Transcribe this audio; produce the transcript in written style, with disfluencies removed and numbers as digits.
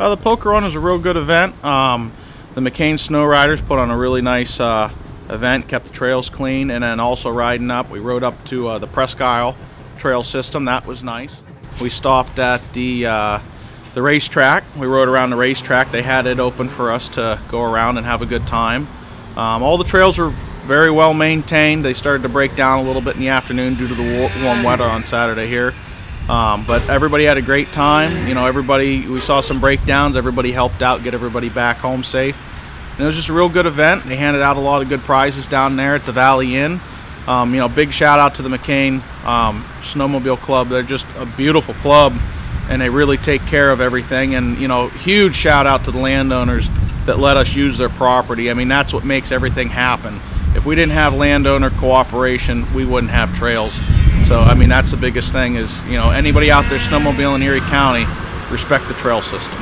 The poker run was a real good event. The McKean Snowriders put on a really nice event, kept the trails clean, and then also riding up, we rode up to the Presque Isle trail system. That was nice. We stopped at the racetrack. We rode around the racetrack. They had it open for us to go around and have a good time. All the trails were very well maintained. They started to break down a little bit in the afternoon due to the warm weather on Saturday here. But everybody had a great time. You know, we saw some breakdowns. Everybody helped out, get everybody back home safe. And it was just a real good event. They handed out a lot of good prizes down there at the Valley Inn. You know, big shout out to the McKean Snowmobile Club. They're just a beautiful club, and they really take care of everything. And, you know, huge shout out to the landowners that let us use their property. I mean, that's what makes everything happen. If we didn't have landowner cooperation, we wouldn't have trails. So, I mean, that's the biggest thing is, you know, anybody out there snowmobiling in Erie County, respect the trail system.